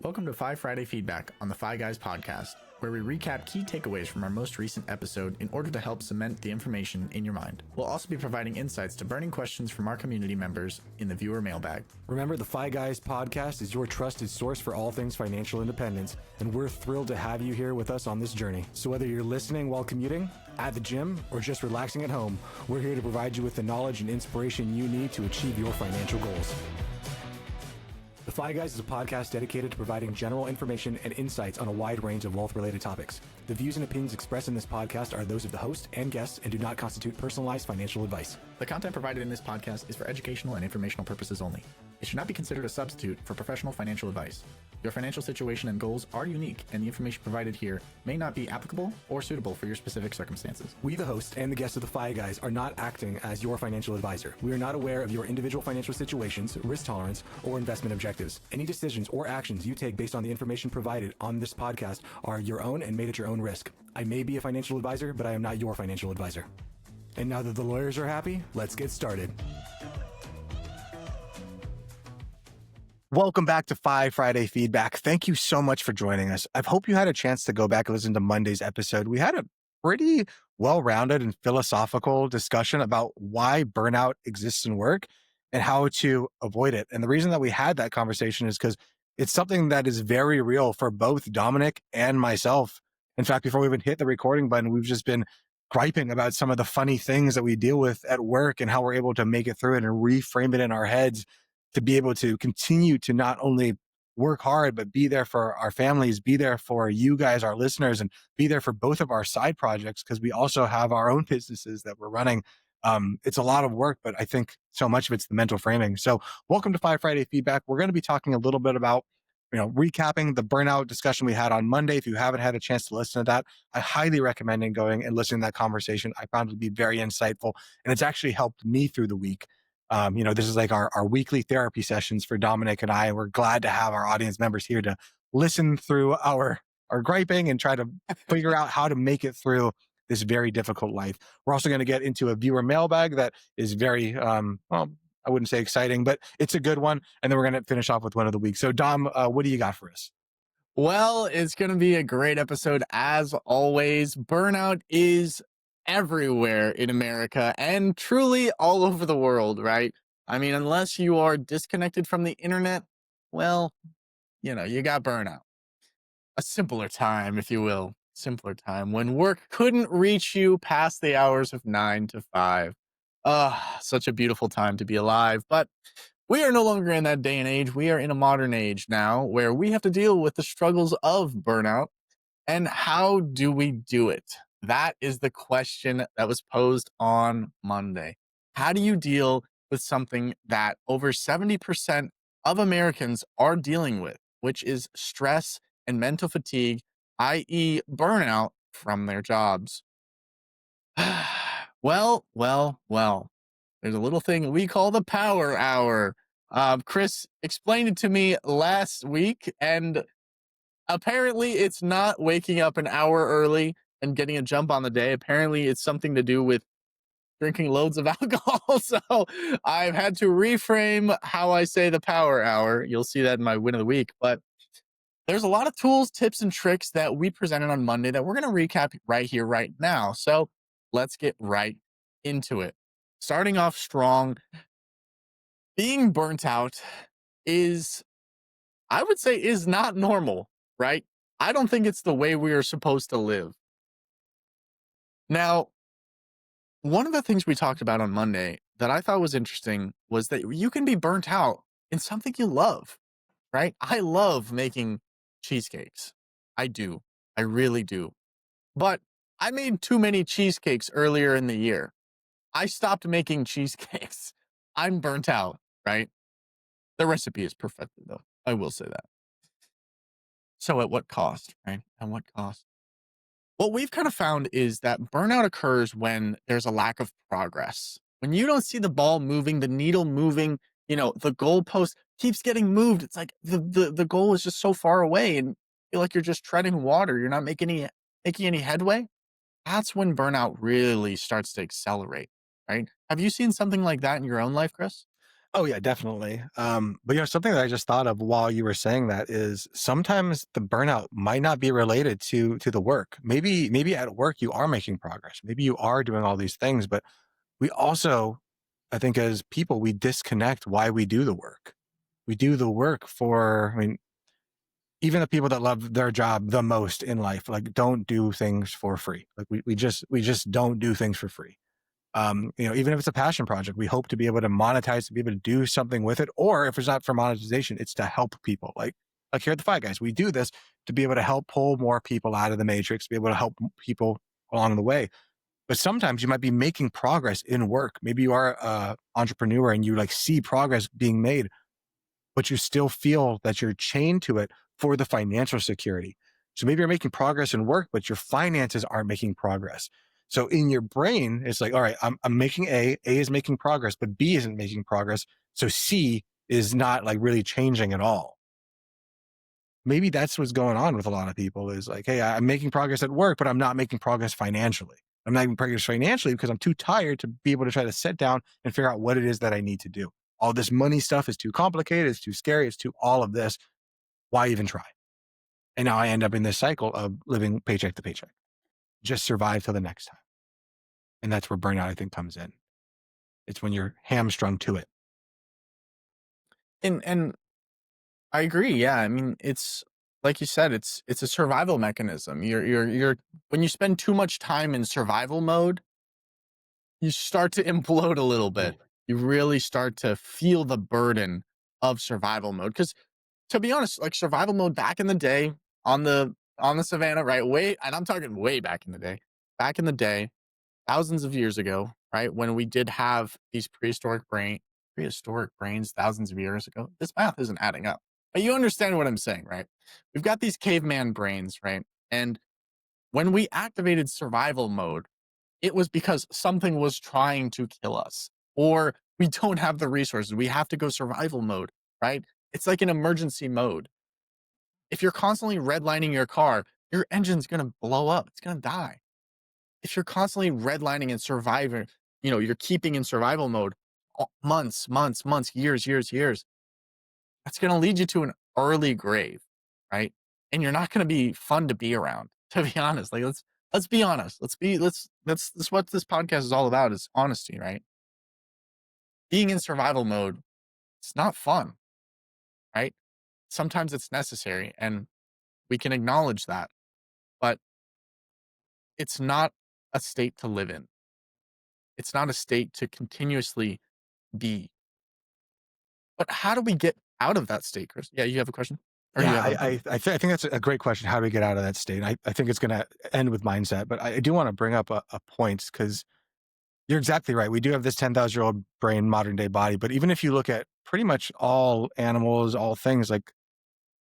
Welcome to Fi Friday Feedback on the Fi Guys podcast, where we recap key takeaways from our most recent episode in order to help cement the information in your mind. We'll also be providing insights to burning questions from our community members in the viewer mailbag. Remember, the Fi Guys podcast is your trusted source for all things financial independence, and we're thrilled to have you here with us on this journey. So whether you're listening while commuting, at the gym, or just relaxing at home, we're here to provide you with the knowledge and inspiration you need to achieve your financial goals. The Fi Guys is a podcast dedicated to providing general information and insights on a wide range of wealth-related topics. The views and opinions expressed in this podcast are those of the host and guests and do not constitute personalized financial advice. The content provided in this podcast is for educational and informational purposes only. It should not be considered a substitute for professional financial advice. Your financial situation and goals are unique, and the information provided here may not be applicable or suitable for your specific circumstances. We, the host and the guests of the Fi Guys, are not acting as your financial advisor. We are not aware of your individual financial situations, risk tolerance, or investment objectives. Any decisions or actions you take based on the information provided on this podcast are your own and made at your own risk. I may be a financial advisor, but I am not your financial advisor. And now that the lawyers are happy, let's get started. Welcome back to Fi Friday Feedback. Thank you so much for joining us. I hope you had a chance to go back and listen to Monday's episode. We had a pretty well-rounded and philosophical discussion about why burnout exists in work and how to avoid it. And the reason that we had that conversation is because it's something that is very real for both Dominic and myself. In fact, before we even hit the recording button, we've just been griping about some of the funny things that we deal with at work and how we're able to make it through it and reframe it in our heads to be able to continue to not only work hard, but be there for our families, be there for you guys, our listeners, and be there for both of our side projects, because we also have our own businesses that we're running. It's a lot of work, but I think so much of it's the mental framing. So welcome to Fi Friday Feedback. We're going to be talking a little bit about, recapping the burnout discussion we had on Monday. If you haven't had a chance to listen to that, I highly recommend going and listening to that conversation. I found it to be very insightful, and it's actually helped me through the week. This is like our weekly therapy sessions for Dominic and I, and we're glad to have our audience members here to listen through our griping and try to figure out how to make it through this very difficult life. We're also going to get into a viewer mailbag that is very, I wouldn't say exciting, but it's a good one. And then we're going to finish off with one of the week. So Dom, what do you got for us? Well, it's going to be a great episode as always. Burnout is everywhere in America and truly all over the world, right? I mean, unless you are disconnected from the internet, well, you got burnout. A simpler time, if you will, simpler time when work couldn't reach you past the hours of 9 to 5. Such a beautiful time to be alive. But we are no longer in that day and age. We are in a modern age now where we have to deal with the struggles of burnout. And how do we do it? That is the question that was posed on Monday. How do you deal with something that over 70% of Americans are dealing with, which is stress and mental fatigue, i.e. burnout from their jobs? Well. There's a little thing we call the power hour. Chris explained it to me last week, and apparently it's not waking up an hour early and getting a jump on the day. Apparently it's something to do with drinking loads of alcohol. So I've had to reframe how I say the power hour. You'll see that in my win of the week. But there's a lot of tools, tips, and tricks that we presented on Monday that we're going to recap right here, right now. So let's get right into it. Starting off strong, being burnt out is, I would say, is not normal, right? I don't think it's the way we are supposed to live. Now, one of the things we talked about on Monday that I thought was interesting was that you can be burnt out in something you love, right? I love making cheesecakes. I do. I really do. But I made too many cheesecakes earlier in the year. I stopped making cheesecakes. I'm burnt out, right? The recipe is perfected, though. I will say that. So at what cost, right? At what cost? What we've kind of found is that burnout occurs when there's a lack of progress. When you don't see the ball moving, the needle moving, the goalpost keeps getting moved. It's like the goal is just so far away and you feel like you're just treading water. You're not making any headway. That's when burnout really starts to accelerate, right? Have you seen something like that in your own life, Chris? Oh yeah, definitely. But something that I just thought of while you were saying that is sometimes the burnout might not be related to the work. Maybe at work you are making progress. Maybe you are doing all these things, but we also, I think, as people, we disconnect why we do the work. We do the work for, I mean, even the people that love their job the most in life, like don't do things for free. Like we just don't do things for free. Even if it's a passion project, we hope to be able to monetize, to be able to do something with it. Or if it's not for monetization, it's to help people. Like here at the Five Guys, we do this to be able to help pull more people out of the matrix, be able to help people along the way. But sometimes you might be making progress in work. Maybe you are a entrepreneur and you like see progress being made, but you still feel that you're chained to it for the financial security. So maybe you're making progress in work, but your finances aren't making progress. So in your brain, it's like, all right, I'm making A is making progress, but B isn't making progress. So C is not like really changing at all. Maybe that's what's going on with a lot of people is like, hey, I'm making progress at work, but I'm not making progress financially. I'm not making progress financially because I'm too tired to be able to try to sit down and figure out what it is that I need to do. All this money stuff is too complicated. It's too scary. It's too all of this. Why even try? And now I end up in this cycle of living paycheck to paycheck. Just survive till the next time. And that's where burnout, I think, comes in. It's when you're hamstrung to it. And I agree. Yeah, I mean, it's like you said, it's a survival mechanism. You're when you spend too much time in survival mode, you start to implode a little bit. You really start to feel the burden of survival mode. Because to be honest, like survival mode back in the day on the savannah, right? Way, and I'm talking way back in the day. Back in the day, thousands of years ago, right? When we did have these prehistoric brains thousands of years ago. This math isn't adding up. But you understand what I'm saying, right? We've got these caveman brains, right? And when we activated survival mode, it was because something was trying to kill us, or we don't have the resources. We have to go survival mode, right? It's like an emergency mode. If you're constantly redlining your car, your engine's going to blow up. It's going to die. If you're constantly redlining and surviving, you're keeping in survival mode months, years, that's going to lead you to an early grave, right? And you're not going to be fun to be around, to be honest. Like let's be honest. That's what this podcast is all about is honesty, right? Being in survival mode, it's not fun, right? Sometimes it's necessary and we can acknowledge that, but it's not a state to live in. It's not a state to continuously be. But how do we get out of that state, Chris? Yeah, you have a question? Or you Yeah, have a I think that's a great question. How do we get out of that state? I think it's going to end with mindset, but I do want to bring up a point because you're exactly right. We do have this 10,000-year-old brain, modern day body, but even if you look at pretty much all animals, all things, like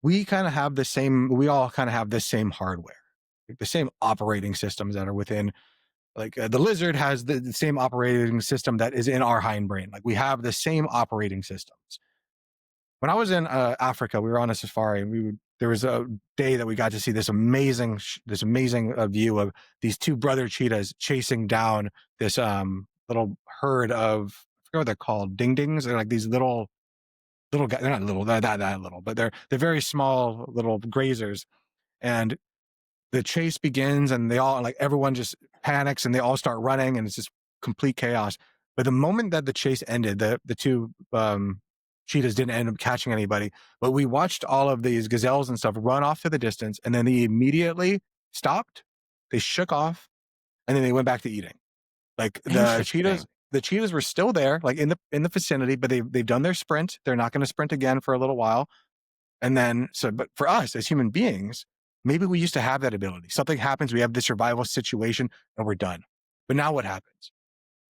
we all kind of have this same hardware, like the same operating systems that are within. Like the lizard has the same operating system that is in our hindbrain. Like we have the same operating systems. When I was in Africa, we were on a safari. There was a day that we got to see this amazing view of these two brother cheetahs chasing down this little herd of, I forget what they're called, ding dings. They're like these little guys. They're not little, they're not that little, but they're very small little grazers. And the chase begins and everyone just panics and they all start running and it's just complete chaos. But the moment that the chase ended, the two cheetahs didn't end up catching anybody, but we watched all of these gazelles and stuff run off to the distance and then they immediately stopped. They shook off and then they went back to eating. Like interesting. the cheetahs were still there, like in the vicinity, but they've done their sprint. They're not going to sprint again for a little while. And then, but for us as human beings, maybe we used to have that ability. Something happens, we have this survival situation, and we're done. But now what happens?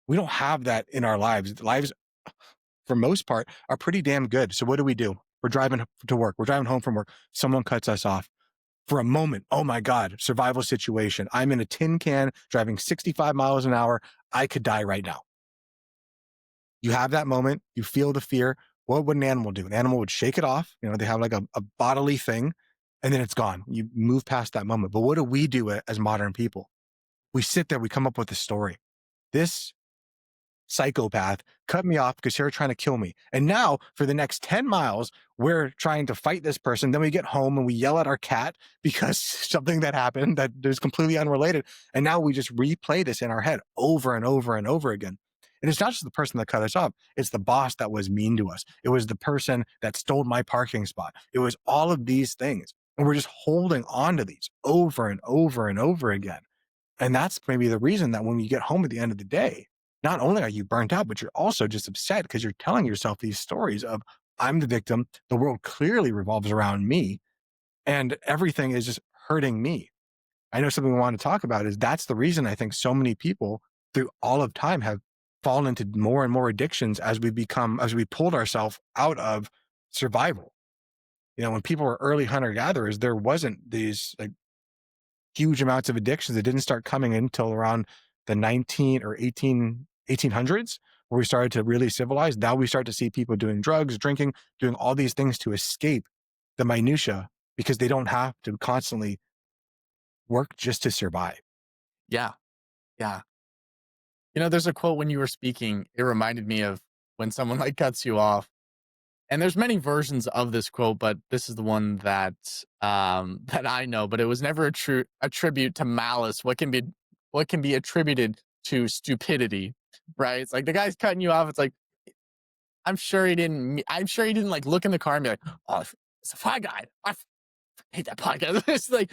We don't have that in our lives. Lives, for most part, are pretty damn good. So what do? We're driving to work. We're driving home from work. Someone cuts us off. For a moment, oh my God, survival situation. I'm in a tin can driving 65 miles an hour. I could die right now. You have that moment, you feel the fear. What would an animal do? An animal would shake it off. They have like a bodily thing and then it's gone. You move past that moment. But what do we do as modern people? We sit there, we come up with a story. This psychopath cut me off because they were trying to kill me. And now for the next 10 miles, we're trying to fight this person. Then we get home and we yell at our cat because something that happened that is completely unrelated. And now we just replay this in our head over and over and over again. And it's not just the person that cut us off, it's the boss that was mean to us. It was the person that stole my parking spot. It was all of these things. And we're just holding on to these over and over and over again. And that's maybe the reason that when you get home at the end of the day, not only are you burnt out, but you're also just upset because you're telling yourself these stories of, I'm the victim. The world clearly revolves around me and everything is just hurting me. I know something we want to talk about is that's the reason I think so many people through all of time have fallen into more and more addictions as we pulled ourselves out of survival. When people were early hunter gatherers, there wasn't these like huge amounts of addictions that didn't start coming in until around the 19 or 1800s, where we started to really civilize. Now we start to see people doing drugs, drinking, doing all these things to escape the minutia because they don't have to constantly work just to survive. Yeah. Yeah. There's a quote when you were speaking, it reminded me of when someone like cuts you off. And there's many versions of this quote, but this is the one that that I know. But it was never a tribute to malice. What can be attributed to stupidity, right? It's like the guy's cutting you off. It's like I'm sure he didn't like look in the car and be like, oh, it's a fly guy. Hate that podcast. It's like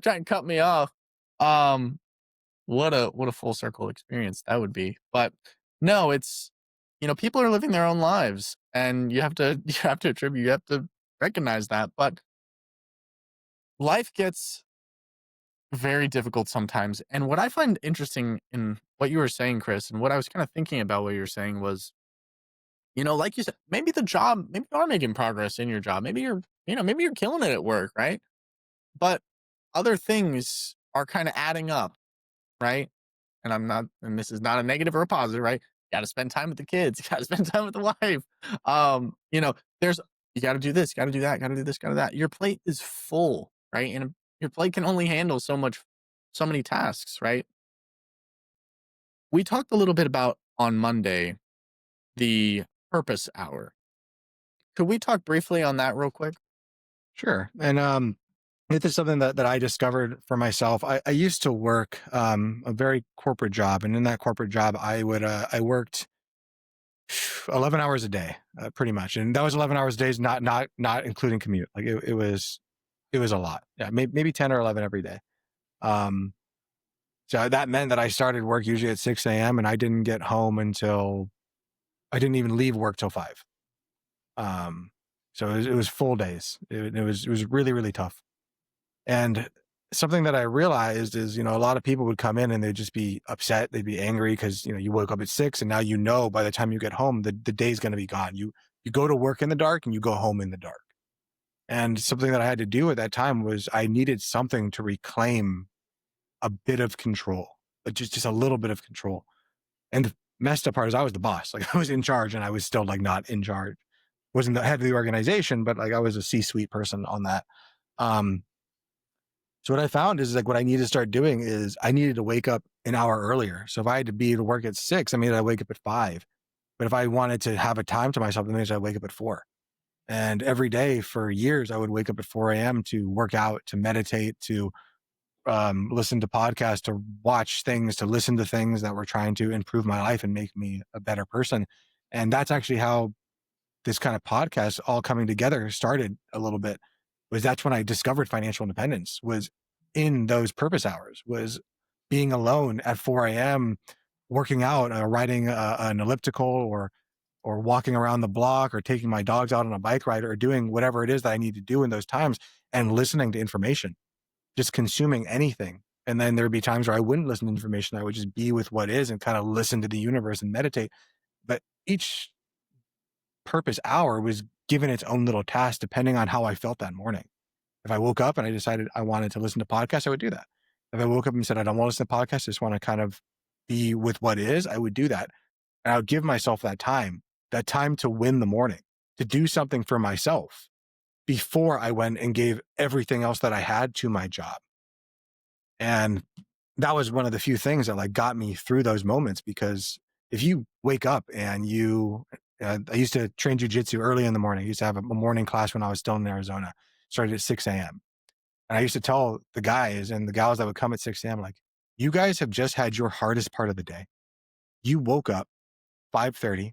try and cut me off. Um, what a full circle experience that would be. But no, it's people are living their own lives, and you have to you have to recognize that. But life gets very difficult sometimes. And what I find interesting in what you were saying, Chris, and what I was kind of thinking about what you were saying was, like you said, maybe you are making progress in your job. Maybe you're killing it at work, right? But other things are kind of adding up, right? And this is not a negative or a positive, right? You got to spend time with the kids. You got to spend time with the wife. There's, you got to do this, got to do that, got to do this, got to that. Your plate is full, right? And your plate can only handle so many tasks, right? We talked a little bit about on Monday, the purpose hour. Could we talk briefly on that real quick? Sure. And this is something that I discovered for myself. I used to work a very corporate job. And in that corporate job, I worked 11 hours a day, pretty much. And that was 11 hours a day, not including commute. Like it was a lot. Yeah. Maybe 10 or 11 every day. Um, so that meant that I started work usually at 6 a.m. and I didn't even leave work till 5. Um, so it was full days. It was really, really tough. And something that I realized is, a lot of people would come in and they'd just be upset. They'd be angry because, you woke up at 6 and now, by the time you get home, the day's going to be gone. You go to work in the dark and you go home in the dark. And something that I had to do at that time was I needed something to reclaim a bit of control, but just a little bit of control. And the messed up part is I was the boss. Like I was in charge and I was still like not in charge. Wasn't the head of the organization, but like I was a C-suite person on that. Um, So what I found is like what I need to start doing is I needed to wake up an hour earlier. So if I had to be to work at 6, I mean, I wake up at 5. But if I wanted to have a time to myself, that means I wake up at 4. And every day for years, I would wake up at 4 a.m. to work out, to meditate, to listen to podcasts, to watch things, to listen to things that were trying to improve my life and make me a better person. And that's actually how this kind of podcast all coming together started a little bit. Was that's when I discovered financial independence, was in those purpose hours, was being alone at 4 a.m. working out, riding an elliptical, or walking around the block, or taking my dogs out on a bike ride, or doing whatever it is that I need to do in those times, and listening to information, just consuming anything. And then there'd be times where I wouldn't listen to information. I would just be with what is and kind of listen to the universe and meditate. But each purpose hour was given its own little task depending on how I felt that morning. If I woke up and I decided I wanted to listen to podcasts, I would do that. If I woke up and said, I don't want to listen to podcasts, I just want to kind of be with what is, I would do that. And I would give myself that time to win the morning, to do something for myself before I went and gave everything else that I had to my job. And that was one of the few things that like got me through those moments, because If you wake up and I used to train jujitsu early in the morning. I used to have a morning class when I was still in Arizona, started at 6 a.m. And I used to tell the guys and the gals that would come at 6 a.m., like, you guys have just had your hardest part of the day. You woke up 5:30,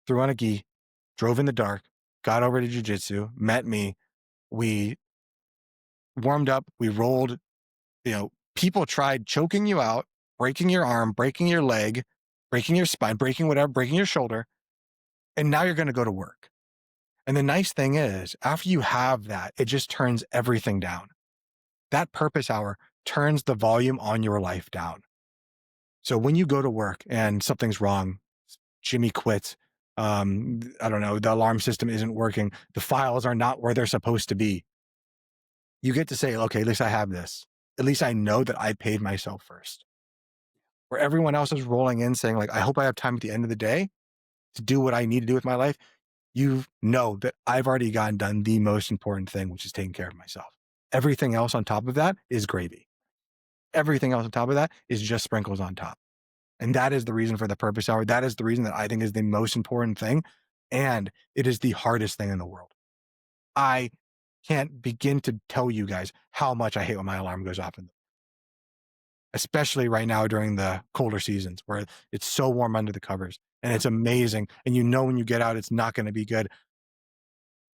threw on a gi, drove in the dark, got over to jujitsu, met me. We warmed up, we rolled. People tried choking you out, breaking your arm, breaking your leg, breaking your spine, breaking whatever, breaking your shoulder. And now you're going to go to work. And the nice thing is, after you have that, it just turns everything down. That purpose hour turns the volume on your life down. So when you go to work and something's wrong, Jimmy quits, I don't know, the alarm system isn't working, the files are not where they're supposed to be, you get to say, okay, at least I have this. At least I know that I paid myself first. Where everyone else is rolling in saying, like, I hope I have time at the end of the day to do what I need to do with my life. You know that I've already gotten done the most important thing, which is taking care of myself. Everything else on top of that is gravy. Everything else on top of that is just sprinkles on top. And that is the reason for the purpose hour. That is the reason that I think is the most important thing. And it is the hardest thing in the world. I can't begin to tell you guys how much I hate when my alarm goes off, especially right now during the colder seasons where it's so warm under the covers and it's amazing. And you know, when you get out, it's not going to be good.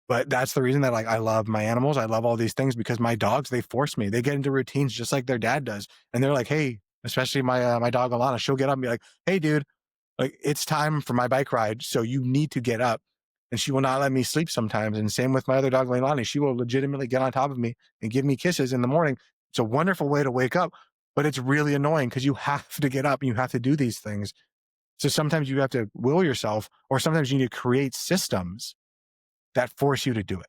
But that's the reason that, like, I love my animals. I love all these things because my dogs, they force me. They get into routines just like their dad does. And they're like, hey, especially my dog Alana, she'll get up and be like, hey, dude, like, it's time for my bike ride. So you need to get up. And she will not let me sleep sometimes. And same with my other dog, Leilani. She will legitimately get on top of me and give me kisses in the morning. It's a wonderful way to wake up, but it's really annoying because you have to get up and you have to do these things. So sometimes you have to will yourself, or sometimes you need to create systems that force you to do it.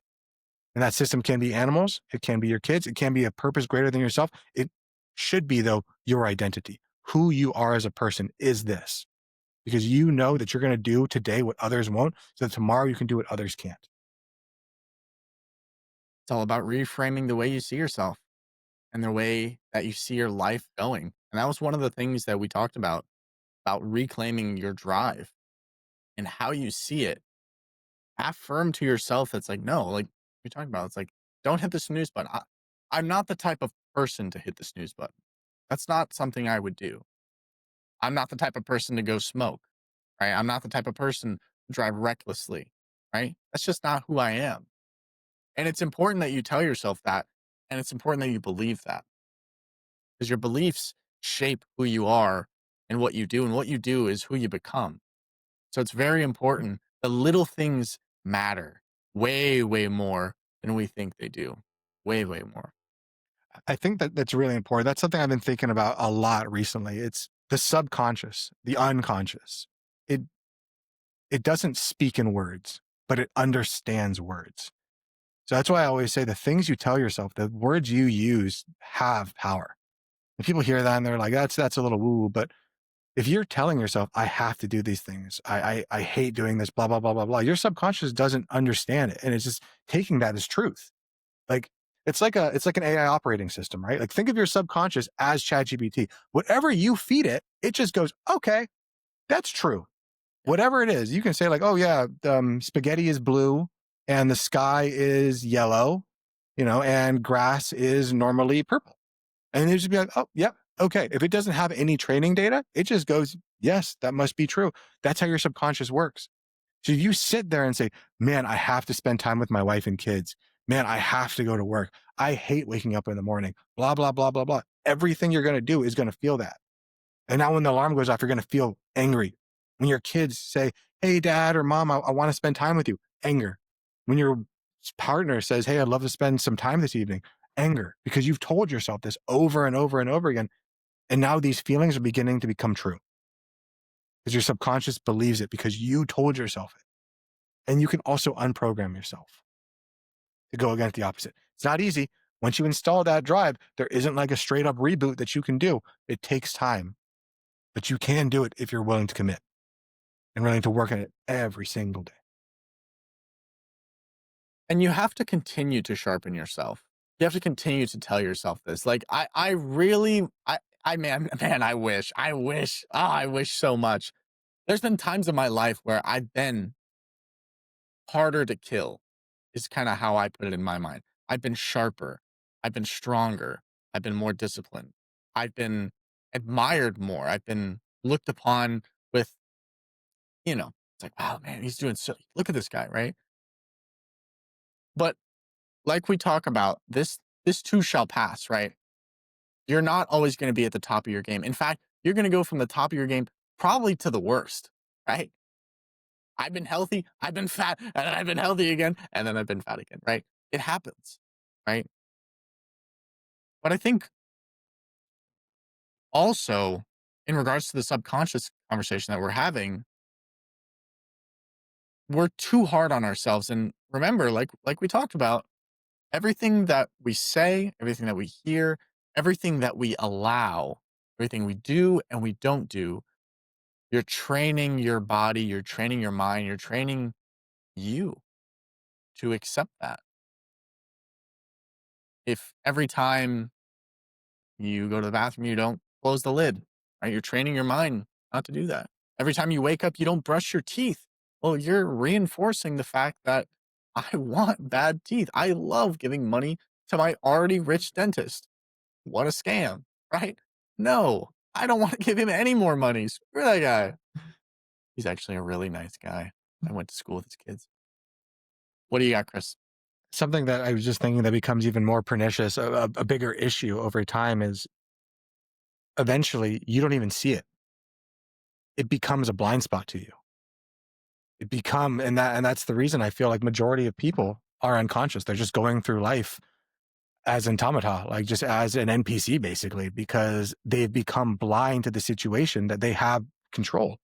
And that system can be animals, it can be your kids, it can be a purpose greater than yourself. It should be, though, your identity. Who you are as a person is this, because you know that you're going to do today what others won't, so that tomorrow you can do what others can't. It's all about reframing the way you see yourself and the way that you see your life going. And that was one of the things that we talked about reclaiming your drive and how you see it. Affirm to yourself that's like, no, like you're talking about, it's like, don't hit the snooze button. I'm not the type of person to hit the snooze button. That's not something I would do. I'm not the type of person to go smoke, right? I'm not the type of person to drive recklessly, right? That's just not who I am. And it's important that you tell yourself that. And it's important that you believe that, because your beliefs shape who you are and what you do. And what you do is who you become. So it's very important. The little things matter way, way more than we think they do. Way, way more. I think that that's really important. That's something I've been thinking about a lot recently. It's the subconscious, the unconscious. It it doesn't speak in words, but it understands words. So that's why I always say the things you tell yourself, the words you use have power. And people hear that and they're like, that's a little woo woo. But if you're telling yourself, I have to do these things, I hate doing this, blah, blah, blah, blah, blah, your subconscious doesn't understand it. And it's just taking that as truth. Like, it's like an AI operating system, right? Like, think of your subconscious as ChatGPT. Whatever you feed it, it just goes, okay, that's true. Whatever it is, you can say, like, oh yeah, spaghetti is blue and the sky is yellow, and grass is normally purple. And it just be like, oh, yep, okay. If it doesn't have any training data, it just goes, yes, that must be true. That's how your subconscious works. So if you sit there and say, man, I have to spend time with my wife and kids. Man, I have to go to work. I hate waking up in the morning, blah, blah, blah, blah, blah. Everything you're going to do is going to feel that. And now when the alarm goes off, you're going to feel angry. When your kids say, hey, dad or mom, I want to spend time with you, anger. When your partner says, hey, I'd love to spend some time this evening, anger, because you've told yourself this over and over and over again. And now these feelings are beginning to become true because your subconscious believes it because you told yourself it. And you can also unprogram yourself to go against the opposite. It's not easy. Once you install that drive, there isn't like a straight up reboot that you can do. It takes time, but you can do it if you're willing to commit and willing to work on it every single day. And you have to continue to sharpen yourself. You have to continue to tell yourself this. Like, I really, I, man, I wish, I wish so much there's been times in my life where I've been harder to kill, is kind of how I put it in my mind. I've been sharper. I've been stronger. I've been more disciplined. I've been admired more. I've been looked upon with, it's like, wow, man, he's doing so, look at this guy, right? But like we talk about, this too shall pass, right? You're not always going to be at the top of your game. In fact, you're going to go from the top of your game probably to the worst, right? I've been healthy, I've been fat, and then I've been healthy again, and then I've been fat again, right? It happens, right? But I think also, in regards to the subconscious conversation that we're having, we're too hard on ourselves. And remember, like we talked about, everything that we say, everything that we hear, everything that we allow, everything we do and we don't do, you're training your body, you're training your mind, you're training you to accept that. If every time you go to the bathroom, you don't close the lid, right? You're training your mind not to do that. Every time you wake up, you don't brush your teeth. Well, you're reinforcing the fact that I want bad teeth. I love giving money to my already rich dentist. What a scam, right? No, I don't want to give him any more money. Screw that guy. He's actually a really nice guy. I went to school with his kids. What do you got, Chris? Something that I was just thinking that becomes even more pernicious, a bigger issue over time is eventually you don't even see it. It becomes a blind spot to you. And that's the reason I feel like majority of people are unconscious. They're just going through life as an automata, like just as an NPC basically, because they've become blind to the situation that they have control.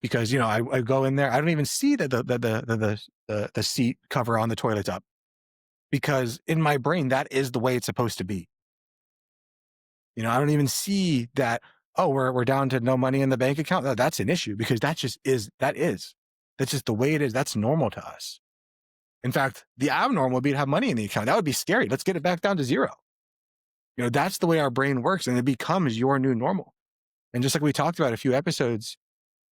Because I go in there, I don't even see that the seat cover on the toilet's up, because in my brain that is the way it's supposed to be. I don't even see that. Oh, we're down to no money in the bank account. No, that's an issue because that's just the way it is. That's normal to us. In fact, the abnormal would be to have money in the account. That would be scary. Let's get it back down to zero. That's the way our brain works, and it becomes your new normal. And just like we talked about a few episodes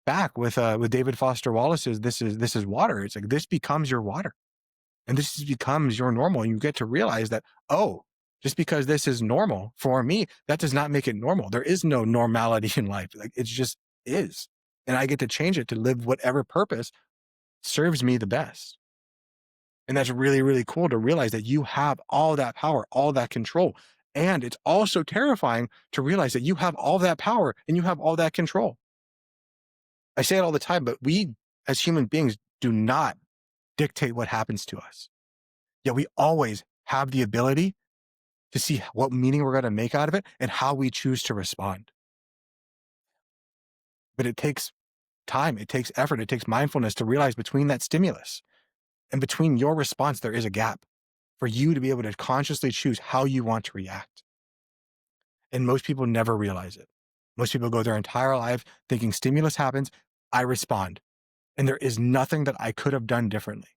back with David Foster Wallace's "This is water." It's like this becomes your water, and this becomes your normal. And you get to realize that, oh, just because this is normal for me, that does not make it normal. There is no normality in life. Like it just is, and I get to change it to live whatever purpose serves me the best. And that's really, really cool to realize that you have all that power, all that control. And it's also terrifying to realize that you have all that power and you have all that control. I say it all the time, but we as human beings do not dictate what happens to us. Yet we always have the ability to see what meaning we're going to make out of it and how we choose to respond. But it takes time, it takes effort, it takes mindfulness to realize between that stimulus and between your response, there is a gap for you to be able to consciously choose how you want to react. And most people never realize it. Most people go their entire life thinking stimulus happens, I respond. And there is nothing that I could have done differently.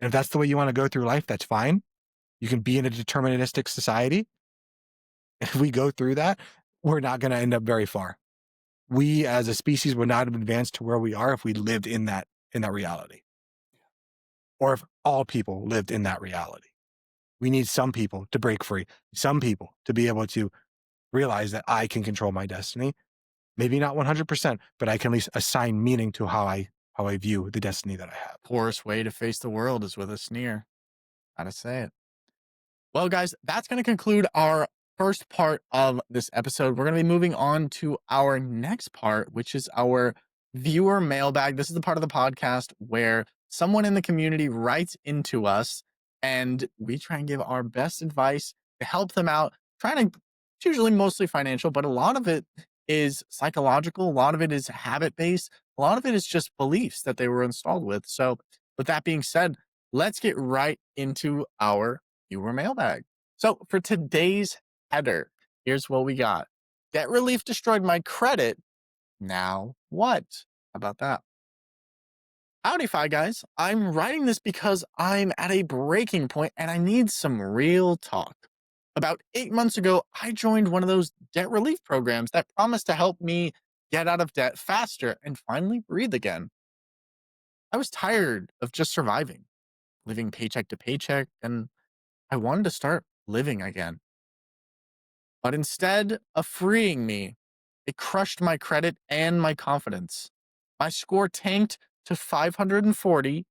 And if that's the way you want to go through life, that's fine. You can be in a deterministic society. If we go through that, we're not going to end up very far. We as a species would not have advanced to where we are if we lived in that reality. Or if all people lived in that reality. We need some people to break free, some people to be able to realize that I can control my destiny. Maybe not 100%, but I can at least assign meaning to how I view the destiny that I have. Poorest way to face the world is with a sneer. Gotta say it. Well, guys, that's going to conclude our first part of this episode. We're going to be moving on to our next part, which is our viewer mailbag. This is the part of the podcast where someone in the community writes into us and we try and give our best advice to help them out. Trying to, it's usually mostly financial, but a lot of it is psychological. A lot of it is habit based. A lot of it is just beliefs that they were installed with. So, with that being said, let's get right into our viewer mailbag. So for today's header, here's what we got. Debt relief destroyed my credit. Now what? How about that? Howdy, Fi guys. I'm writing this because I'm at a breaking point and I need some real talk. About 8 months ago, I joined one of those debt relief programs that promised to help me get out of debt faster, and finally breathe again. I was tired of just surviving, living paycheck to paycheck, and I wanted to start living again. But instead of freeing me, it crushed my credit and my confidence. My score tanked to 540,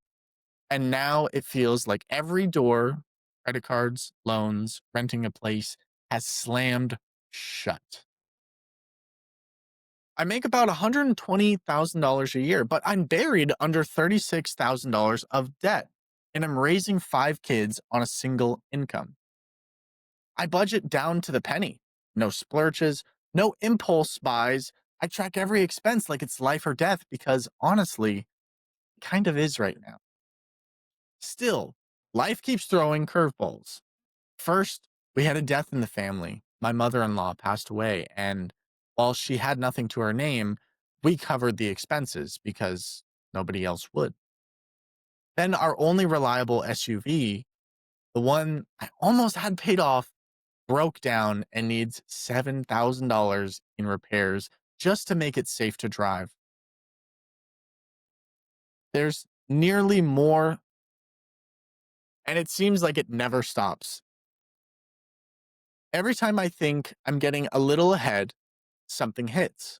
and now it feels like every door, credit cards, loans, renting a place, has slammed shut. I make about $120,000 a year, but I'm buried under $36,000 of debt, and I'm raising five kids on a single income. I budget down to the penny. No splurges, no impulse buys. I track every expense like it's life or death because honestly, it kind of is right now. Still, life keeps throwing curveballs. First, we had a death in the family. My mother in law passed away, and while she had nothing to her name, we covered the expenses because nobody else would. Then, our only reliable SUV, the one I almost had paid off, broke down and needs $7,000 in repairs just to make it safe to drive. There's nearly more, and it seems like it never stops. Every time I think I'm getting a little ahead, something hits.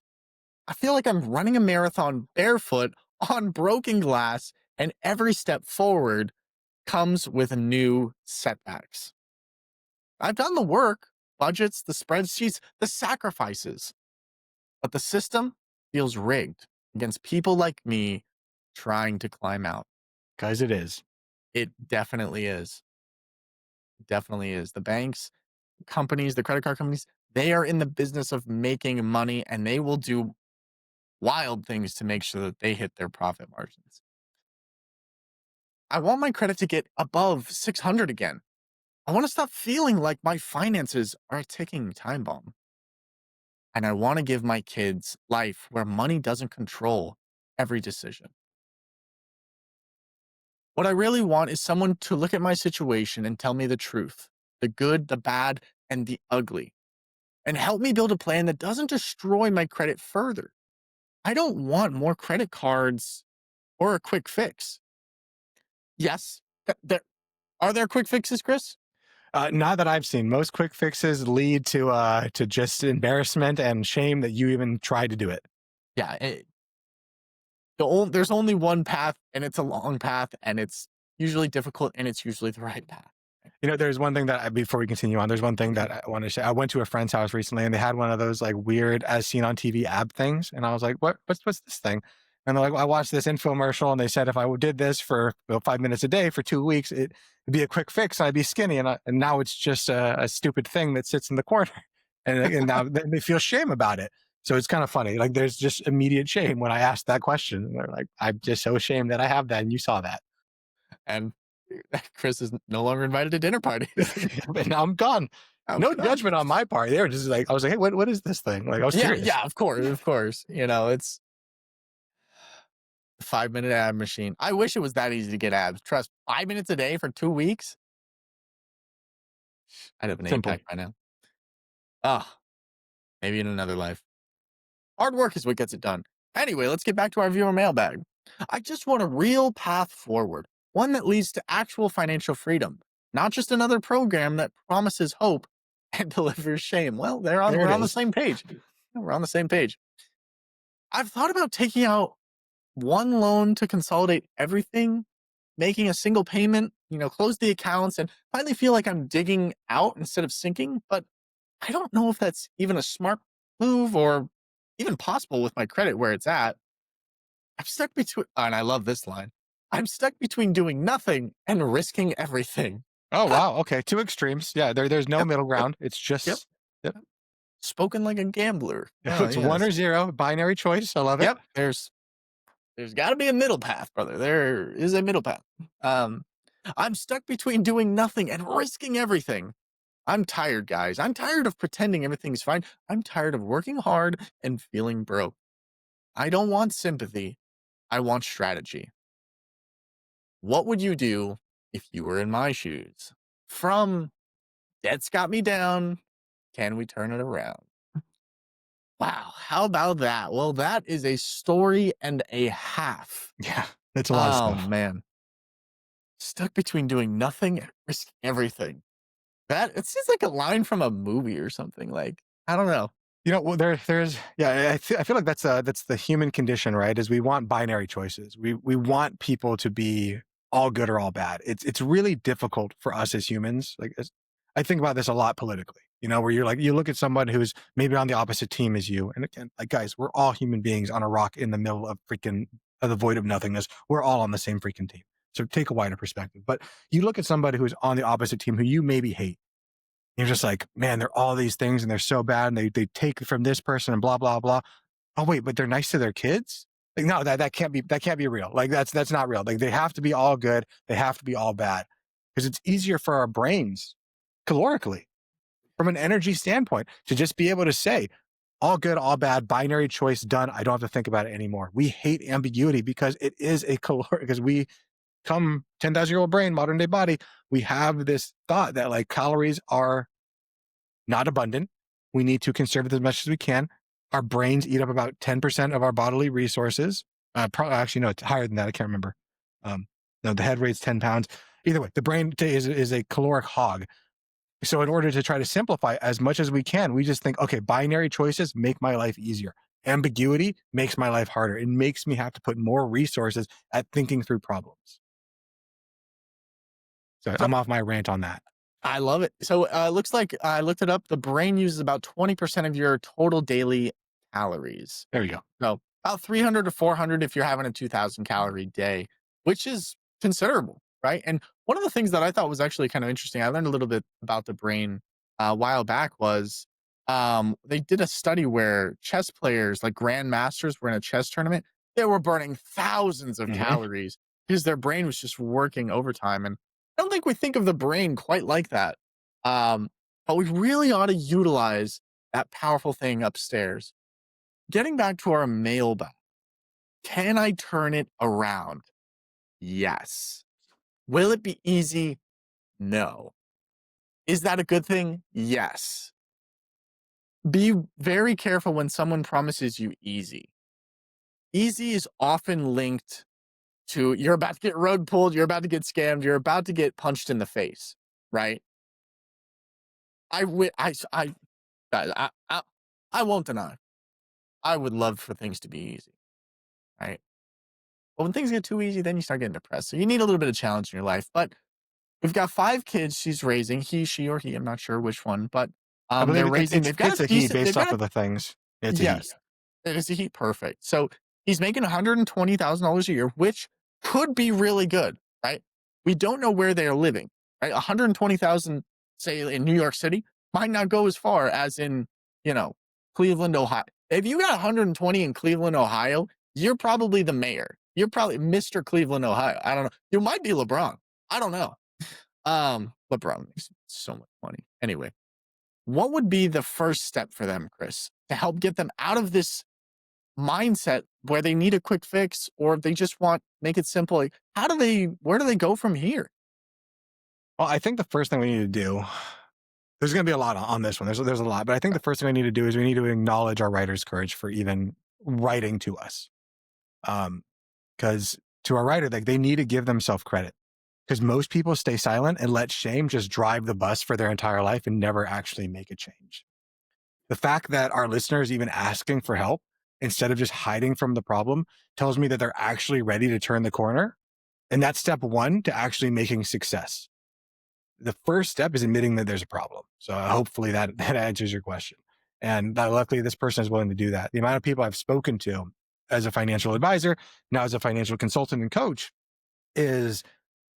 I feel like I'm running a marathon barefoot on broken glass, and every step forward comes with new setbacks. I've done the work, budgets, the spreadsheets, the sacrifices, but the system feels rigged against people like me trying to climb out. Guys, it is. It definitely is. Definitely is. The banks, companies, the credit card companies, they are in the business of making money and they will do wild things to make sure that they hit their profit margins. I want my credit to get above 600 again. I want to stop feeling like my finances are a ticking time bomb. And I want to give my kids life where money doesn't control every decision. What I really want is someone to look at my situation and tell me the truth, the good, the bad, and the ugly, and help me build a plan that doesn't destroy my credit further. I don't want more credit cards or a quick fix. Yes, there are there quick fixes, Chris? Not that I've seen. Most quick fixes lead to just embarrassment and shame that you even tried to do it. Yeah, there's only one path, and it's a long path, and it's usually difficult, and it's usually the right path. You know, there's one thing that before we continue on, there's one thing that I want to say. I went to a friend's house recently, and they had one of those like weird as seen on TV ab things, and I was like, what's this thing?" And they're like, well, "I watched this infomercial, and they said if I did this for 5 minutes a day for 2 weeks, it'd be a quick fix, and I'd be skinny." And now it's just a stupid thing that sits in the corner, and now they feel shame about it. So it's kind of funny. Like there's just immediate shame when I asked that question. And they're like, "I'm just so ashamed that I have that, and you saw that." And Chris is no longer invited to dinner parties. And now I'm gone. I'm No done. judgment on my part. They were just like, I was like, "Hey, what is this thing?" Like, I was Yeah, curious. yeah, of course, of course. It's 5 minute ab machine. I wish it was that easy to get abs. Trust, 5 minutes a day for 2 weeks. I'd have an eight Simple. pack by now. Ah, maybe in another life. Hard work is what gets it done. Anyway, let's get back to our viewer mailbag. I just want a real path forward, one that leads to actual financial freedom, not just another program that promises hope and delivers shame. Well, There we're it on the is. same page. We're on the same page. I've thought about taking out one loan to consolidate everything, making a single payment, close the accounts and finally feel like I'm digging out instead of sinking. But I don't know if that's even a smart move or even possible with my credit where it's at. I'm stuck between, and I love this line, I'm stuck between doing nothing and risking everything. Oh Ha! wow. Okay. Two extremes. Yeah. There's no Yep, middle yep, ground. It's yep, just yep. yep. Spoken like a gambler. Oh, It's one yes. or zero. Binary choice. I love it. Yep. There's got to be a middle path, brother. There is a middle path. Um, I'm stuck between doing nothing and risking everything. I'm tired, guys. I'm tired of pretending everything's fine. I'm tired of working hard and feeling broke. I don't want sympathy. I want strategy. What would you do if you were in my shoes? From debt's got me down, can we turn it around? Wow, how about that? Well, that is a story and a half. Yeah, it's a lot of Oh stuff. man, stuck between doing nothing and risk everything. That it seems like a line from a movie or something. Like I don't know. Well, there's yeah, I feel like that's the human condition, right? Is we want binary choices. We want people to be all good or all bad. It's really difficult for us as humans. I think about this a lot politically. Where you're like you look at someone who's maybe on the opposite team as you, and again, like guys, we're all human beings on a rock in the middle of the void of nothingness. We're all on the same freaking team. So take a wider perspective. But you look at somebody who's on the opposite team who you maybe hate. You're just like, man, they're all these things and they're so bad and they take from this person and blah, blah, blah. Oh, wait, but they're nice to their kids? Like, no, that can't be real. Like that's not real. Like they have to be all good. They have to be all bad. Because it's easier for our brains calorically, from an energy standpoint, to just be able to say, all good, all bad, binary choice done. I don't have to think about it anymore. We hate ambiguity because it is a caloric because we come 10,000-year-old brain, modern day body, we have this thought that like calories are not abundant. We need to conserve it as much as we can. Our brains eat up about 10% of our bodily resources. Actually, no, it's higher than that. I can't remember. Um, no, the head weight's 10 pounds. Either way, the brain is a caloric hog. So, in order to try to simplify as much as we can, we just think, okay, binary choices make my life easier. Ambiguity makes my life harder. It makes me have to put more resources at thinking through problems. So, So I'm off my rant on that. I love it. So it looks like I looked it up. The brain uses about 20% of your total daily calories. There you go. So about 300 to 400 if you're having a 2,000 calorie day, which is considerable, right? And one of the things that I thought was actually kind of interesting, I learned a little bit about the brain a while back was they did a study where chess players, like grandmasters, were in a chess tournament. They were burning thousands of Hmm. calories because their brain was just working overtime. And I don't think we think of the brain quite like that. Um, but we really ought to utilize that powerful thing upstairs. Getting back to our mailbag, can I turn it around? Yes. Will it be easy? No. Is that a good thing? Yes. Be very careful when someone promises you easy. Easy is often linked to you're about to get road pulled, you're about to get scammed, you're about to get punched in the face, right? I, wi- I, I won't deny. I would love for things to be easy, right? But when things get too easy, then you start getting depressed. So you need a little bit of challenge in your life. But we've got 5 kids she's raising. He, she, or he. I'm not sure which one, but I believe they're raising. They've got it's a a he decent. They've based off got a of the things. It's a he. yes. It is a heat perfect. So he's making $120,000 a year, which could be really good, right? We don't know where they are living, right? 120,000, say in New York City, might not go as far as in, you know, Cleveland, Ohio. If you got 120 in Cleveland, Ohio, you're probably the mayor. You're probably Mr. Cleveland, Ohio. I don't know. You might be LeBron. I don't know. LeBron makes so much money. Anyway, what would be the first step for them, Chris, to help get them out of this mindset where they need a quick fix or if they just want make it simple? Like, where do they go from here? Well, I think the first thing we need to do, there's going to be a lot on this one. There's a lot, but I think the first thing we need to do is we need to acknowledge our writer's courage for even writing to us. Because to our writer, like they need to give themselves credit. Because most people stay silent and let shame just drive the bus for their entire life and never actually make a change. The fact that our listeners even asking for help instead of just hiding from the problem tells me that they're actually ready to turn the corner. And that's step one to actually making success. The first step is admitting that there's a problem. So hopefully that answers your question. And luckily, this person is willing to do that. The amount of people I've spoken to as a financial advisor, now as a financial consultant and coach, is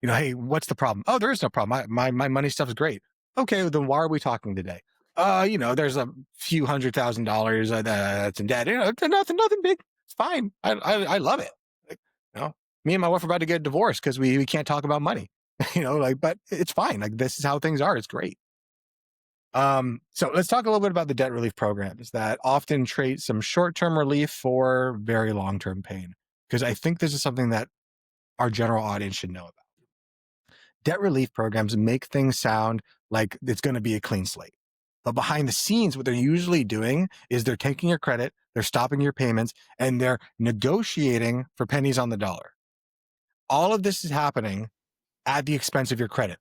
hey, what's the problem? Oh, there is no problem. My money stuff is great. Okay, well, then why are we talking today? There's a few $100,000 that's in debt. Nothing big. It's fine. I love it. Like, me and my wife are about to get divorced because we can't talk about money. But it's fine. Like this is how things are. It's great. So let's talk a little bit about the debt relief programs that often trade some short-term relief for very long-term pain. Because I think this is something that our general audience should know about. Debt relief programs make things sound like it's going to be a clean slate. But behind the scenes, what they're usually doing is they're taking your credit, they're stopping your payments, and they're negotiating for pennies on the dollar. All of this is happening at the expense of your credit.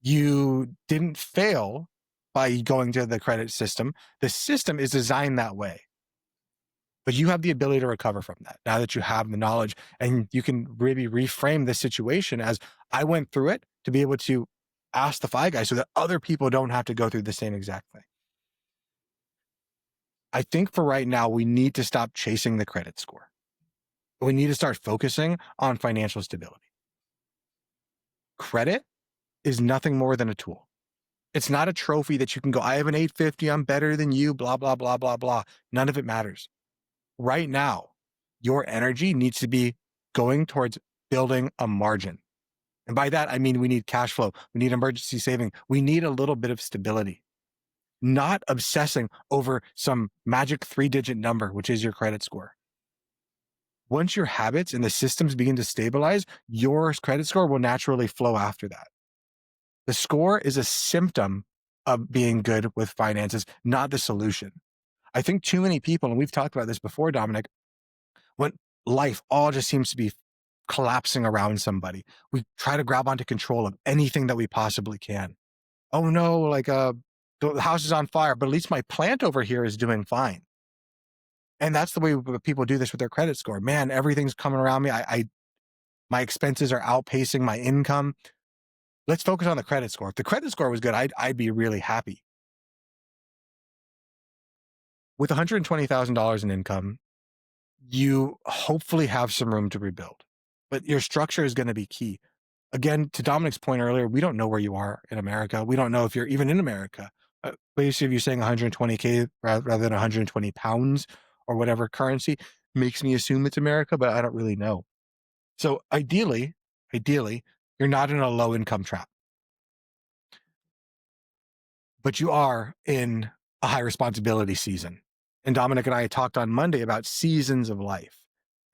You didn't fail by going to the credit system. The system is designed that way, but you have the ability to recover from that now that you have the knowledge, and you can really reframe the situation as I went through it to be able to ask the Fi Guy so that other people don't have to go through the same exact thing. I think for right now, we need to stop chasing the credit score. We need to start focusing on financial stability. Credit is nothing more than a tool. It's not a trophy that you can go, I have an 850, I'm better than you, blah, blah, blah, blah, blah. None of it matters. Right now, your energy needs to be going towards building a margin. And by that, I mean we need cash flow, we need emergency saving, we need a little bit of stability, not obsessing over some magic 3-digit number, which is your credit score. Once your habits and the systems begin to stabilize, your credit score will naturally flow after that. The score is a symptom of being good with finances, not the solution. I think too many people, and we've talked about this before, Dominic, when life all just seems to be collapsing around somebody, we try to grab onto control of anything that we possibly can. Oh no, the house is on fire, but at least my plant over here is doing fine. And that's the way people do this with their credit score. Man, everything's coming around me. My expenses are outpacing my income. Let's focus on the credit score. If the credit score was good, I'd be really happy. With $120,000 in income, you hopefully have some room to rebuild, but your structure is going to be key. Again, to Dominic's point earlier, we don't know where you are in America. We don't know if you're even in America. Basically, if you're saying 120K rather than 120 pounds or whatever currency, makes me assume it's America, but I don't really know. So ideally, you're not in a low income trap, but you are in a high responsibility season. And Dominic and I talked on Monday about seasons of life.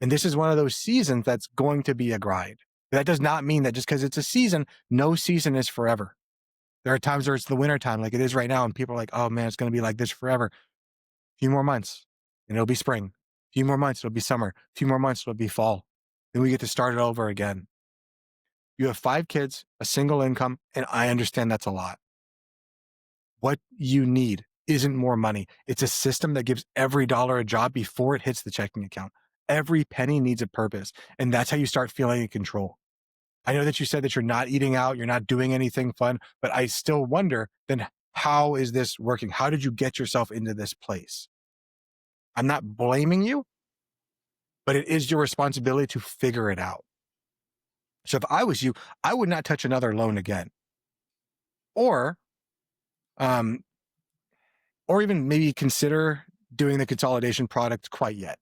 And this is one of those seasons that's going to be a grind. That does not mean that just because it's a season, no season is forever. There are times where it's the winter time, like it is right now, and people are like, oh man, it's going to be like this forever. A few more months, and it'll be spring. A few more months, it'll be summer. A few more months, it'll be fall. Then we get to start it over again. You have 5 kids, a single income, and I understand that's a lot. What you need isn't more money. It's a system that gives every dollar a job before it hits the checking account. Every penny needs a purpose. And that's how you start feeling in control. I know that you said that you're not eating out, you're not doing anything fun, but I still wonder then how is this working? How did you get yourself into this place? I'm not blaming you, but it is your responsibility to figure it out. So if I was you, I would not touch another loan again. Or um, or even maybe consider doing the consolidation product quite yet.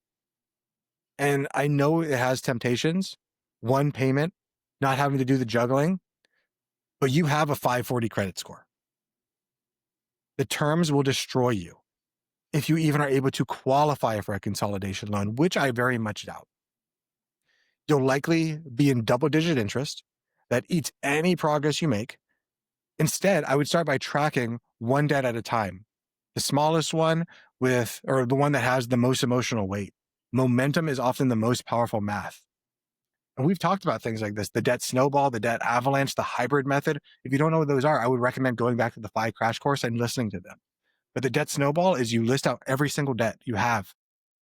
And I know it has temptations, one payment, not having to do the juggling, but you have a 540 credit score. The terms will destroy you if you even are able to qualify for a consolidation loan, which I very much doubt. You'll likely be in double-digit interest that eats any progress you make. Instead, I would start by tracking one debt at a time. The smallest one or the one that has the most emotional weight. Momentum is often the most powerful math. And we've talked about things like this, the debt snowball, the debt avalanche, the hybrid method. If you don't know what those are, I would recommend going back to the FI crash course and listening to them. But the debt snowball is you list out every single debt you have,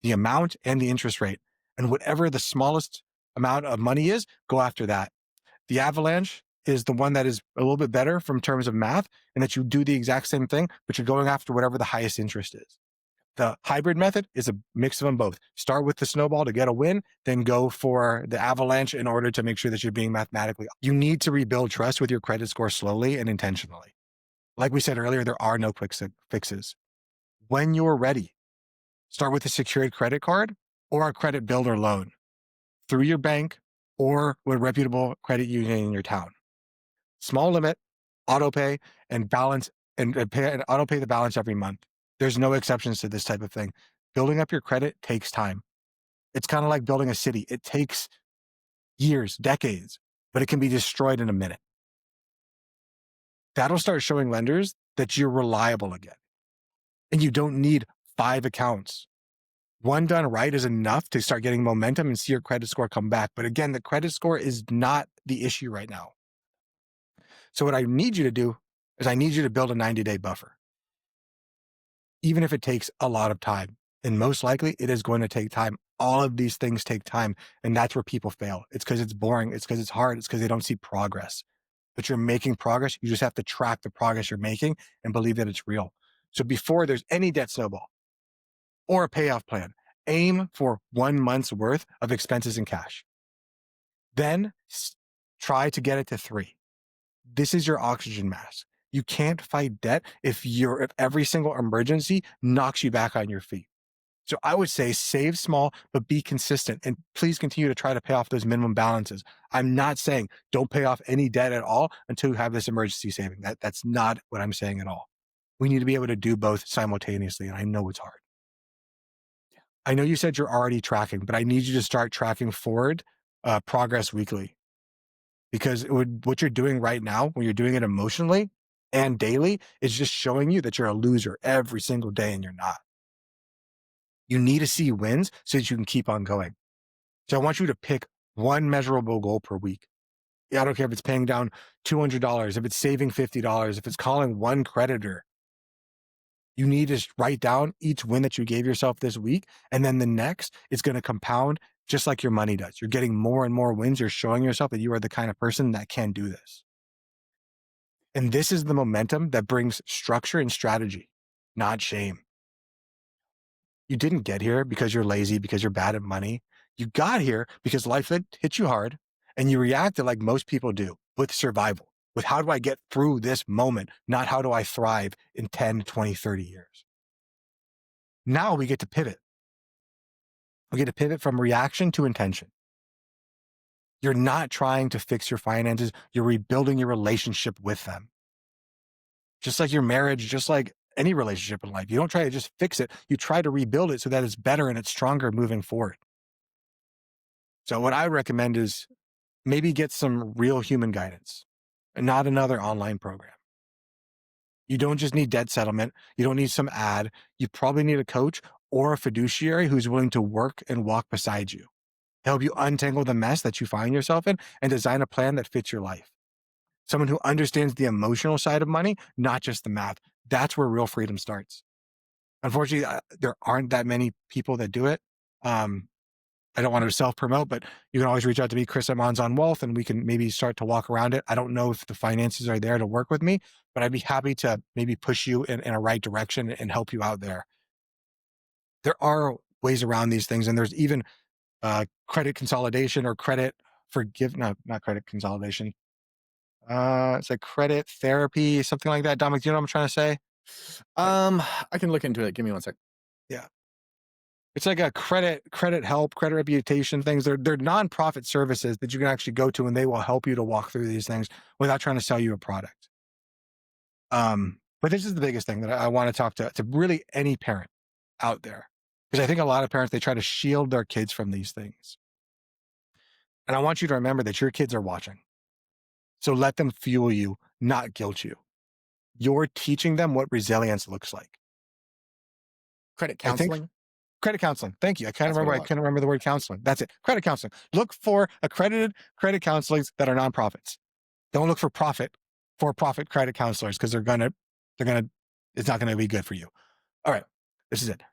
the amount and the interest rate. And whatever the smallest amount of money is, go after that. The avalanche is the one that is a little bit better from terms of math, and that you do the exact same thing, but you're going after whatever the highest interest is. The hybrid method is a mix of them both. Start with the snowball to get a win, then go for the avalanche in order to make sure that you're being mathematically. You need to rebuild trust with your credit score slowly and intentionally. Like we said earlier, there are no quick fixes. When you're ready, start with a secured credit card or a credit builder loan through your bank or with a reputable credit union in your town. Small limit, auto pay, and balance, and auto pay the balance every month. There's no exceptions to this type of thing. Building up your credit takes time. It's kind of like building a city. It takes years, decades, but it can be destroyed in a minute. That'll start showing lenders that you're reliable again. And you don't need 5 accounts. One done right is enough to start getting momentum and see your credit score come back. But again, the credit score is not the issue right now. So what I need you to do is I need you to build a 90-day buffer, even if it takes a lot of time. And most likely it is going to take time. All of these things take time. And that's where people fail. It's because it's boring. It's because it's hard. It's because they don't see progress. But you're making progress. You just have to track the progress you're making and believe that it's real. So before there's any debt snowball or a payoff plan, aim for 1 month's worth of expenses in cash. Then try to get it to 3. This is your oxygen mask. You can't fight debt if every single emergency knocks you back on your feet. So I would say save small, but be consistent, and please continue to try to pay off those minimum balances. I'm not saying don't pay off any debt at all until you have this emergency saving. That's not what I'm saying at all. We need to be able to do both simultaneously, and I know it's hard. I know you said you're already tracking, but I need you to start tracking forward progress weekly, because what you're doing right now, when you're doing it emotionally and daily, is just showing you that you're a loser every single day, and you're not. You need to see wins so that you can keep on going. So I want you to pick one measurable goal per week. Yeah, I don't care if it's paying down $200, if it's saving $50, if it's calling one creditor. You need to write down each win that you gave yourself this week. And then the next, it's going to compound just like your money does. You're getting more and more wins. You're showing yourself that you are the kind of person that can do this. And this is the momentum that brings structure and strategy, not shame. You didn't get here because you're lazy, because you're bad at money. You got here because life hit you hard and you reacted like most people do, with survival, with how do I get through this moment, not how do I thrive in 10, 20, 30 years. Now we get to pivot. We get to pivot from reaction to intention. You're not trying to fix your finances. You're rebuilding your relationship with them. Just like your marriage, just like any relationship in life. You don't try to just fix it. You try to rebuild it so that it's better and it's stronger moving forward. So what I recommend is maybe get some real human guidance and not another online program. You don't just need debt settlement. You don't need some ad. You probably need a coach or a fiduciary who's willing to work and walk beside you, help you untangle the mess that you find yourself in and design a plan that fits your life. Someone who understands the emotional side of money, not just the math. That's where real freedom starts. Unfortunately, there aren't that many people that do it. I don't want to self-promote, but you can always reach out to me, Chris at Mons on Wealth, and we can maybe start to walk around it. I don't know if the finances are there to work with me, but I'd be happy to maybe push you in a right direction and help you out there. There are ways around these things, and there's even credit consolidation or credit no, not credit consolidation. It's like credit therapy, something like that. Dominic, do you know what I'm trying to say? I can look into it. Give me one sec. Yeah. It's like a credit help, credit reputation things. They're nonprofit services that you can actually go to, and they will help you to walk through these things without trying to sell you a product. But this is the biggest thing that I want to talk to really any parent out there, because I think a lot of parents, they try to shield their kids from these things. And I want you to remember that your kids are watching. So let them fuel you, not guilt you. You're teaching them what resilience looks like. Credit I think counseling. credit counseling. Thank you. I That's what it I was. couldn't remember the word counseling. That's it. Credit counseling. Look for accredited credit counselors that are nonprofits. Don't look for for-profit credit counselors, because it's not gonna be good for you. All right, this is it.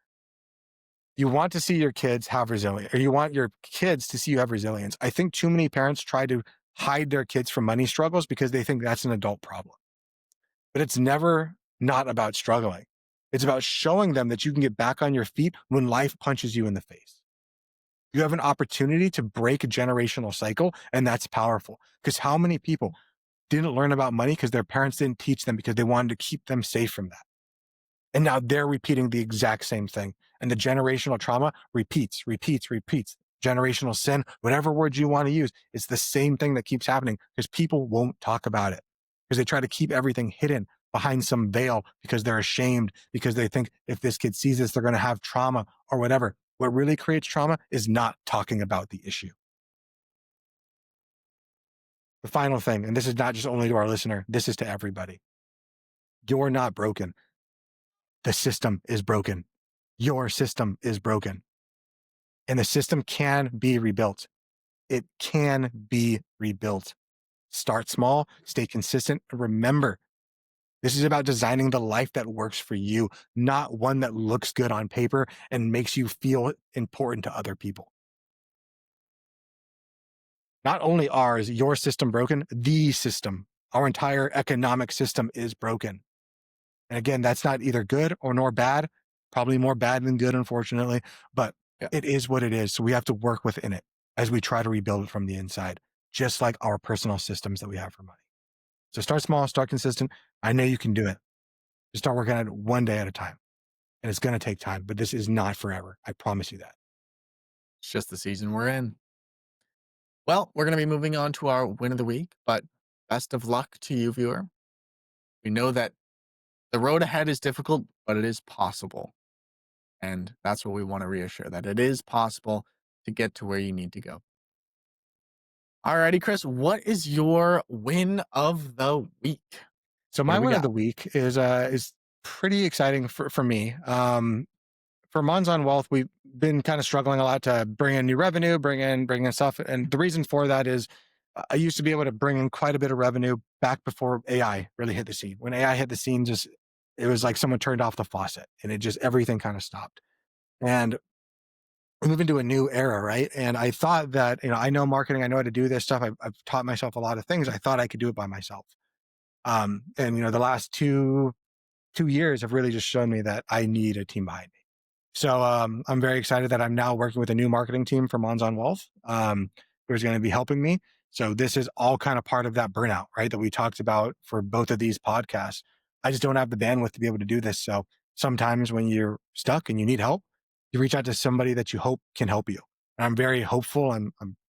You want to see your kids have resilience, or you want your kids to see you have resilience. I think too many parents try to hide their kids from money struggles because they think that's an adult problem. But it's never not about struggling. It's about showing them that you can get back on your feet when life punches you in the face. You have an opportunity to break a generational cycle, and that's powerful. Because how many people didn't learn about money because their parents didn't teach them, because they wanted to keep them safe from that? And now they're repeating the exact same thing. And the generational trauma repeats. Generational sin, whatever words you want to use, it's the same thing that keeps happening, because people won't talk about it, because they try to keep everything hidden behind some veil, because they're ashamed, because they think if this kid sees this, they're going to have trauma or whatever. What really creates trauma is not talking about the issue. The final thing, and this is not just only to our listener, this is to everybody. You're not broken. The system is broken. Your system is broken. And the system can be rebuilt. It can be rebuilt. Start small, stay consistent, and remember, this is about designing the life that works for you, not one that looks good on paper and makes you feel important to other people. Not only is your system broken, the system, our entire economic system is broken. And again, that's not either good or nor bad, probably more bad than good, unfortunately, but Yeah, it is what it is. So we have to work within it as we try to rebuild it from the inside, just like our personal systems that we have for money. So start small, start consistent. I know you can do it. Just start working at it one day at a time. And it's going to take time, but this is not forever. I promise you that. it's just the season we're in. Well, we're going to be moving on to our win of the week, but best of luck to you, viewer. We know that the road ahead is difficult, but it is possible. And that's what we want to reassure, that it is possible to get to where you need to go. Alrighty, Chris, what is your win of the week? So What my do we win of got? the week is pretty exciting for me. For Monzon Wealth, we've been kind of struggling a lot to bring in new revenue, bring in stuff. And the reason for that is I used to be able to bring in quite a bit of revenue back before AI really hit the scene. When AI hit the scene, just it was like someone turned off the faucet and it just everything kind of stopped. And we move into a new era, right? And I thought that, I know marketing, I know how to do this stuff. I've taught myself a lot of things. I thought I could do it by myself. And the last two years have really just shown me that I need a team behind me. So I'm very excited that I'm now working with a new marketing team from Monzon Wealth, who's going to be helping me. So this is all kind of part of that burnout, right? That we talked about for both of these podcasts. I just don't have the bandwidth to be able to do this. So sometimes when you're stuck and you need help, you reach out to somebody that you hope can help you. And I'm very hopeful.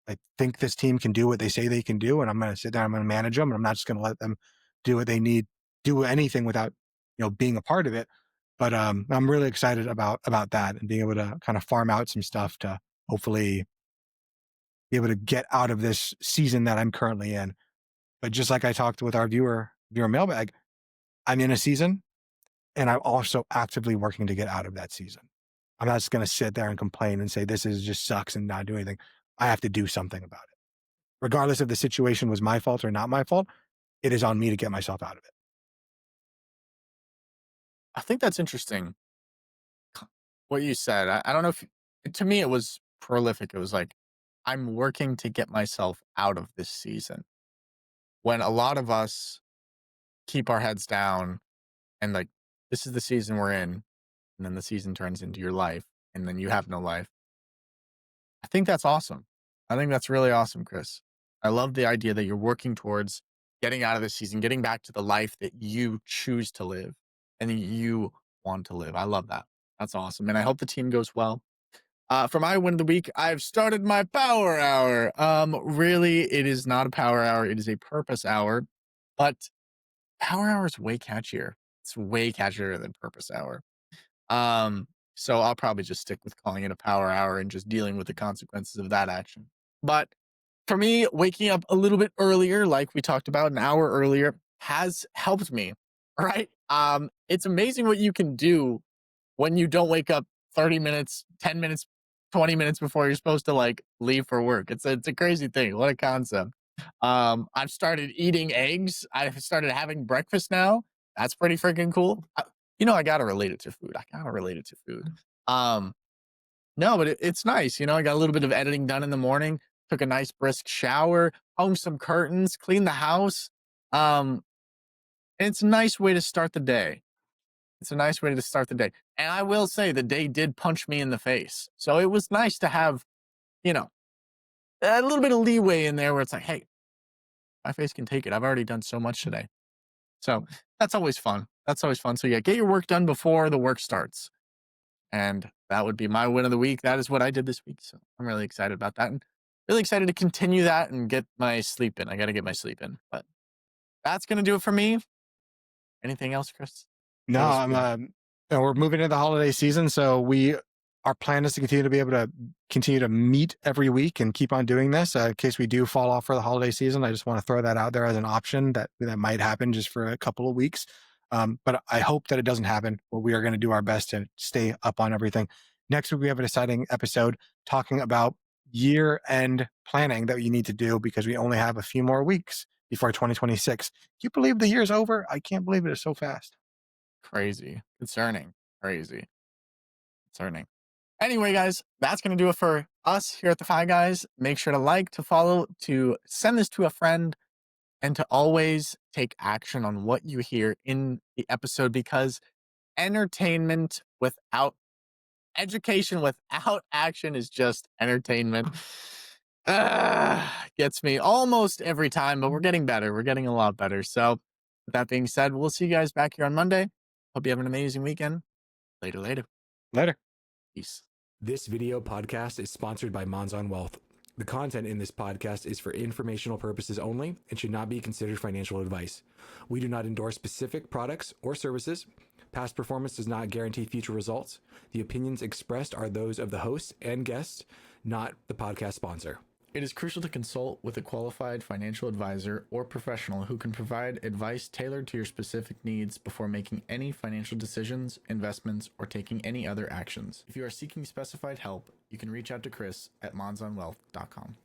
I think this team can do what they say they can do, and I'm going to sit down. I'm going to manage them, and I'm not just going to let them do what they need, do anything without being a part of it. But I'm really excited about that and being able to kind of farm out some stuff to hopefully be able to get out of this season that I'm currently in. But just like I talked with our viewer mailbag, I'm in a season and I'm also actively working to get out of that season. I'm not just going to sit there and complain and say this is just sucks and not do anything. I have to do something about it. Regardless if the situation was my fault or not my fault, it is on me to get myself out of it. I think that's interesting what you said. I don't know if, to me, it was prolific. It was like, I'm working to get myself out of this season. When a lot of us keep our heads down and like, this is the season we're in, and then the season turns into your life, and then you have no life. I think that's awesome. I think that's really awesome, Chris. I love the idea that you're working towards getting out of this season, getting back to the life that you choose to live and that you want to live. I love that. That's awesome. And I hope the team goes well. For my win of the week, I've started my power hour. Really, it is not a power hour. It is a purpose hour, but power hour is way catchier. It's way catchier than purpose hour. Um, so I'll probably just stick with calling it a power hour and just dealing with the consequences of that action. But for me, waking up a little bit earlier, like we talked about an hour earlier, has helped me. Right? It's amazing what you can do when you don't wake up 30 minutes, 10 minutes, 20 minutes before you're supposed to like leave for work. It's a crazy thing. What a concept. I've started eating eggs. I've started having breakfast now. That's pretty freaking cool. I gotta relate it to food. I gotta relate it to food. Um, no, but it's nice. I got a little bit of editing done in the morning. Took a nice brisk shower, hung some curtains, cleaned the house. Um, and it's a nice way to start the day. It's a nice way to start the day. And I will say the day did punch me in the face. So it was nice to have, you know, a little bit of leeway in there where it's like, hey, my face can take it. I've already done so much today. So that's always fun. That's always fun. So yeah, get your work done before the work starts. And that would be my win of the week. That is what I did this week. So I'm really excited about that. And really excited to continue that and get my sleep in. I got to get my sleep in. But that's going to do it for me. Anything else, Chris? No, Give us I'm feedback. we're moving into the holiday season, so our plan is to continue to be able to continue to meet every week and keep on doing this. In case we do fall off for the holiday season, I just want to throw that out there as an option that might happen just for a couple of weeks. But I hope that it doesn't happen. But we are going to do our best to stay up on everything. Next week, we have an exciting episode talking about year end planning that you need to do because we only have a few more weeks before 2026. Can you believe the year's over? I can't believe it is so fast. Crazy. Concerning. Crazy. Concerning. Anyway, guys, that's going to do it for us here at the Five Guys. Make sure to like, to follow, to send this to a friend, and to always take action on what you hear in the episode because entertainment without education, without action is just entertainment. Gets me almost every time, but we're getting better. We're getting a lot better. So, with that being said, we'll see you guys back here on Monday. Hope you have an amazing weekend. Later, later. Later. Peace. This video podcast is sponsored by Monzon Wealth. The content in this podcast is for informational purposes only and should not be considered financial advice. We do not endorse specific products or services. Past performance does not guarantee future results. The opinions expressed are those of the host and guests, not the podcast sponsor. It is crucial to consult with a qualified financial advisor or professional who can provide advice tailored to your specific needs before making any financial decisions, investments, or taking any other actions. If you are seeking specified help, you can reach out to Chris at monzonwealth.com.